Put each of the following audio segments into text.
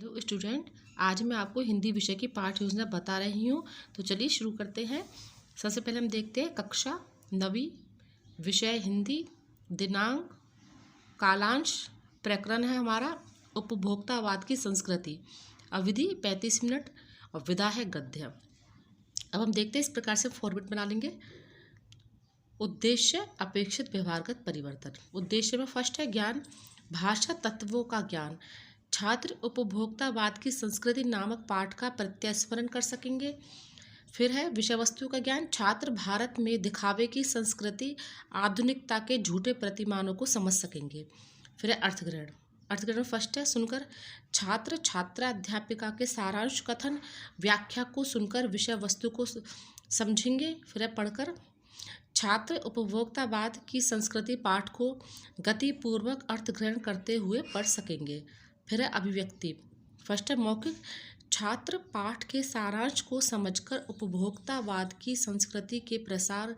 Hello student, आज मैं आपको हिंदी विषय की पाठ्य योजना बता रही हूँ। तो चलिए शुरू करते हैं। सबसे पहले हम देखते हैं कक्षा 9वीं, विषय हिंदी, दिनांक, कालांश, प्रकरण है हमारा उपभोक्तावाद की संस्कृति, अवधि 35 मिनट और विधा है गद्य। अब हम देखते हैं, इस प्रकार से फॉर्मेट बना लेंगे। उद्देश्य अपेक्षित व्यवहारगत परिवर्तन। उद्देश्य में फर्स्ट है ज्ञान, भाषा तत्वों का ज्ञान। छात्र उपभोक्तावाद की संस्कृति नामक पाठ का प्रत्यस्मरण कर सकेंगे। फिर है विषय वस्तु का ज्ञान। छात्र भारत में दिखावे की संस्कृति, आधुनिकता के झूठे प्रतिमानों को समझ सकेंगे। फिर है अर्थग्रहण। अर्थग्रहण फर्स्ट है सुनकर। छात्र छात्रा अध्यापिका के सारांश कथन व्याख्या को सुनकर विषय वस्तु को समझेंगे। फिर है पढ़कर। छात्र उपभोक्तावाद की संस्कृति पाठ को गतिपूर्वक अर्थग्रहण करते हुए पढ़ सकेंगे। फिर है अभिव्यक्ति। फर्स्ट है मौखिक। छात्र पाठ के सारांश को समझकर उपभोक्तावाद की संस्कृति के प्रसार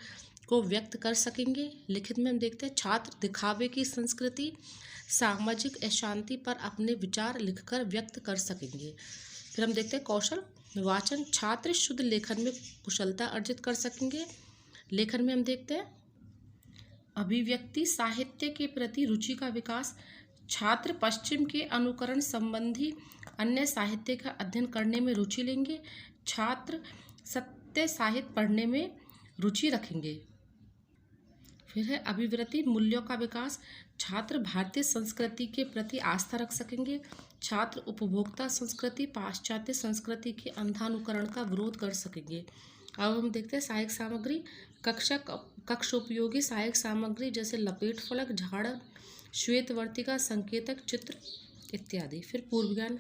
को व्यक्त कर सकेंगे। लिखित में हम देखते हैं, छात्र दिखावे की संस्कृति, सामाजिक अशांति पर अपने विचार लिखकर व्यक्त कर सकेंगे। फिर हम देखते हैं कौशल वाचन। छात्र शुद्ध लेखन में कुशलता अर्जित कर सकेंगे। लेखन में हम देखते हैं अभिव्यक्ति, साहित्य के प्रति रुचि का विकास। छात्र पश्चिम के अनुकरण संबंधी अन्य साहित्य का अध्ययन करने में रुचि लेंगे। छात्र सत्य साहित्य पढ़ने में रुचि रखेंगे। फिर है अभिवृत्ति, मूल्यों का विकास। छात्र भारतीय संस्कृति के प्रति आस्था रख सकेंगे। छात्र उपभोक्ता संस्कृति, पाश्चात्य संस्कृति के अंधानुकरण का विरोध कर सकेंगे। अब हम देखते हैं सहायक सामग्री। कक्ष उपयोगी सहायक सामग्री जैसे लपेट फलक, झाड़, श्वेतवर्तिका, संकेतक, चित्र इत्यादि। फिर पूर्व ज्ञान।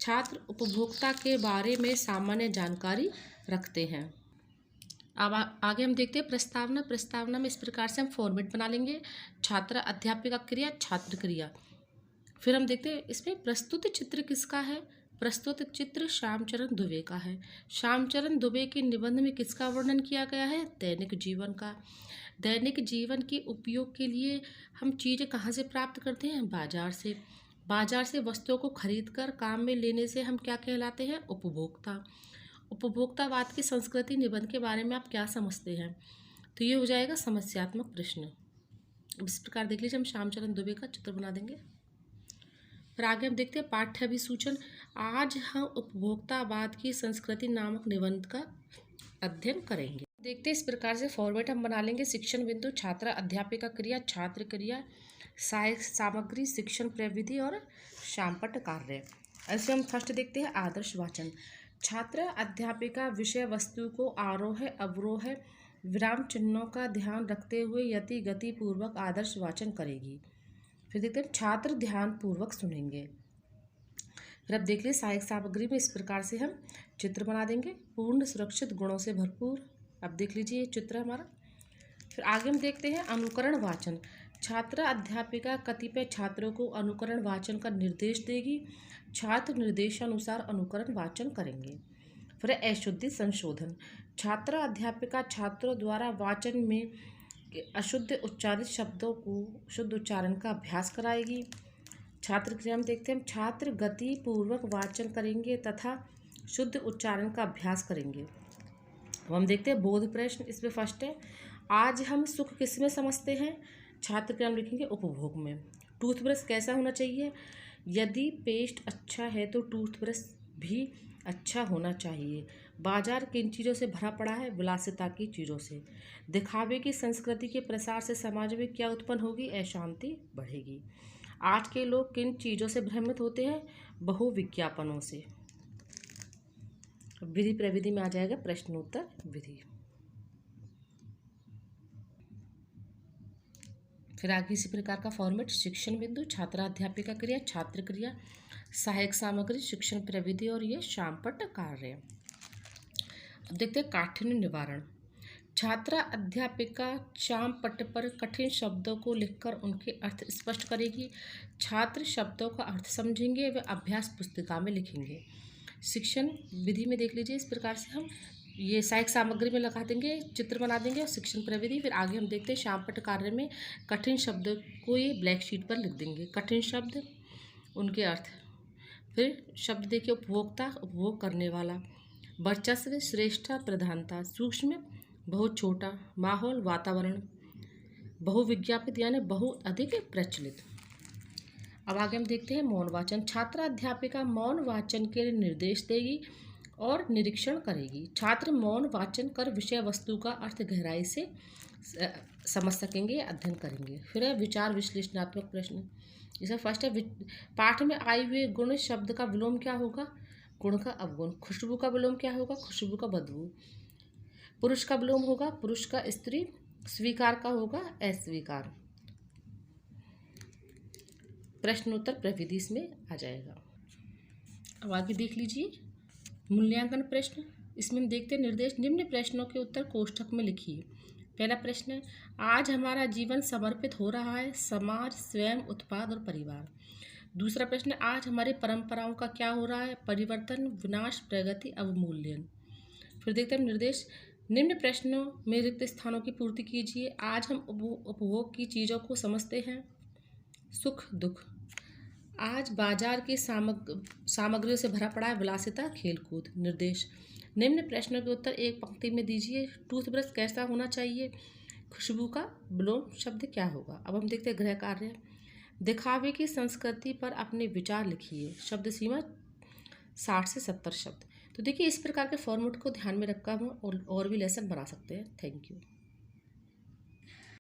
छात्र उपभोक्ता के बारे में सामान्य जानकारी रखते हैं। अब आगे हम देखते हैं प्रस्तावना। प्रस्तावना में इस प्रकार से हम फॉर्मेट बना लेंगे। छात्र अध्यापिका क्रिया, छात्र क्रिया। फिर हम देखते हैं इसमें प्रस्तुत चित्र किसका है। प्रस्तुत चित्र श्यामचरण दुबे का है। श्यामचरण दुबे के निबंध में किसका वर्णन किया गया है। दैनिक जीवन का। दैनिक जीवन के उपयोग के लिए हम चीज़ें कहाँ से प्राप्त करते हैं। बाजार से। बाजार से वस्तुओं को खरीदकर काम में लेने से हम क्या कहलाते हैं। उपभोक्ता। उपभोक्तावाद की संस्कृति निबंध के बारे में आप क्या समझते हैं। तो ये हो जाएगा समस्यात्मक प्रश्न। इस प्रकार देख लीजिए, हम श्यामचरण दुबे का चित्र बना देंगे। फिर आगे हम देखते हैं पाठ्य अभिसूचन। आज हम उपभोक्तावाद की संस्कृति नामक निबंध का अध्ययन करेंगे। देखते हैं इस प्रकार से फॉर्मेट हम बना लेंगे। शिक्षण बिंदु, छात्र अध्यापिका क्रिया, छात्र क्रिया, सहायक सामग्री, शिक्षण प्रविधि और शामपट कार्य। ऐसे हम फर्स्ट देखते हैं आदर्श वाचन। छात्र अध्यापिका विषय वस्तु को आरोह अवरोह विराम चिन्हों का ध्यान रखते हुए यति गति पूर्वक आदर्श वाचन करेगी। फिर देखते हैं छात्र ध्यान पूर्वक सुनेंगे। फिर अब देख लीजिए सहायक सामग्री में इस प्रकार से हम चित्र बना देंगे, पूर्ण सुरक्षित गुणों से भरपूर। अब देख लीजिए ये चित्र हमारा। फिर आगे हम देखते हैं अनुकरण वाचन। छात्र अध्यापिका कतिपय छात्रों को अनुकरण वाचन का निर्देश देगी। छात्र निर्देशानुसार अनुकरण वाचन करेंगे। फिर अशुद्धि संशोधन। छात्र अध्यापिका छात्रों द्वारा वाचन में अशुद्ध उच्चारित शब्दों को शुद्ध उच्चारण का अभ्यास कराएगी। छात्र क्रिया में देखते हैं हम छात्र गति पूर्वक वाचन करेंगे तथा शुद्ध उच्चारण का अभ्यास करेंगे। हम देखते हैं बोध प्रश्न। इसमें फर्स्ट है, आज हम सुख किस में समझते हैं। छात्र क्रिया में लिखेंगे उपभोग में। टूथब्रश कैसा होना चाहिए। यदि पेस्ट अच्छा है तो टूथब्रश भी अच्छा होना चाहिए। बाजार किन चीज़ों से भरा पड़ा है। विलासिता की चीज़ों से। दिखावे की संस्कृति के प्रसार से समाज में क्या उत्पन्न होगी। अशांति बढ़ेगी। आज के लोग किन चीज़ों से भ्रमित होते हैं। बहुविज्ञापनों से। विधि प्रविधि में आ जाएगा प्रश्नोत्तर विधि। फिर आगे इसी प्रकार का फॉर्मेट। शिक्षण बिंदु, छात्र अध्यापिका क्रिया, छात्र क्रिया, सहायक सामग्री, शिक्षण प्रविधि और ये शामपट कार्य। अब देखते हैं काठिन्य निवारण। छात्रा अध्यापिका शामपट पर कठिन शब्दों को लिखकर उनके अर्थ स्पष्ट करेगी। छात्र शब्दों का अर्थ समझेंगे व अभ्यास पुस्तिका में लिखेंगे। शिक्षण विधि में देख लीजिए, इस प्रकार से हम ये सहायक सामग्री में लगा देंगे, चित्र बना देंगे और शिक्षण प्रविधि। फिर आगे हम देखते हैं शामपट कार्य में कठिन शब्द को ये ब्लैक शीट पर लिख देंगे, कठिन शब्द उनके अर्थ। फिर शब्द देखिए उपभोक्ता, उपभोग करने वाला। वर्चस्व, श्रेष्ठता, प्रधानता। सूक्ष्म, बहुत छोटा। माहौल, वातावरण। बहुविज्ञापित यानी बहु अधिक प्रचलित। अब आगे हम देखते हैं मौन वाचन। छात्रा अध्यापिका मौन वाचन के लिए निर्देश देगी और निरीक्षण करेगी। छात्र मौन वाचन कर विषय वस्तु का अर्थ गहराई से समझ सकेंगे, अध्ययन करेंगे। फिर है विचार विश्लेषणात्मक प्रश्न। जैसे फर्स्ट है पाठ में आए हुए गुण शब्द का विलोम क्या होगा? गुण का अवगुण। खुशबू का विलोम क्या होगा? खुशबू का बदबू। पुरुष का विलोम होगा पुरुष का स्त्री। स्वीकार का होगा अस्वीकार। प्रश्नोत्तर प्रविधि इसमें आ जाएगा। अब आगे देख लीजिए मूल्यांकन प्रश्न। इसमें हम देखते हैं निर्देश निम्न प्रश्नों के उत्तर कोष्ठक में लिखिए। पहला प्रश्न है आज हमारा जीवन समर्पित हो रहा है समाज, स्वयं, उत्पाद और परिवार। दूसरा प्रश्न है आज हमारी परंपराओं का क्या हो रहा है? परिवर्तन, विनाश, प्रगति, अवमूल्यन। फिर देखते हैं निर्देश निम्न प्रश्नों में रिक्त स्थानों की पूर्ति कीजिए। आज हम उपभोग की चीज़ों को समझते हैं, सुख, दुख। आज बाजार की सामग्रियों से भरा पड़ा है, विलासिता, खेलकूद। निर्देश निम्न प्रश्नों के उत्तर एक पंक्ति में दीजिए। टूथब्रश कैसा होना चाहिए? खुशबू का विलोम शब्द क्या होगा? अब हम देखते हैं गृह कार्य। दिखावे की संस्कृति पर अपने विचार लिखिए। शब्द सीमा 60 से 70 शब्द। तो देखिए इस प्रकार के फॉर्मेट को ध्यान में रखकर हम और भी लेसन बना सकते हैं। Thank you.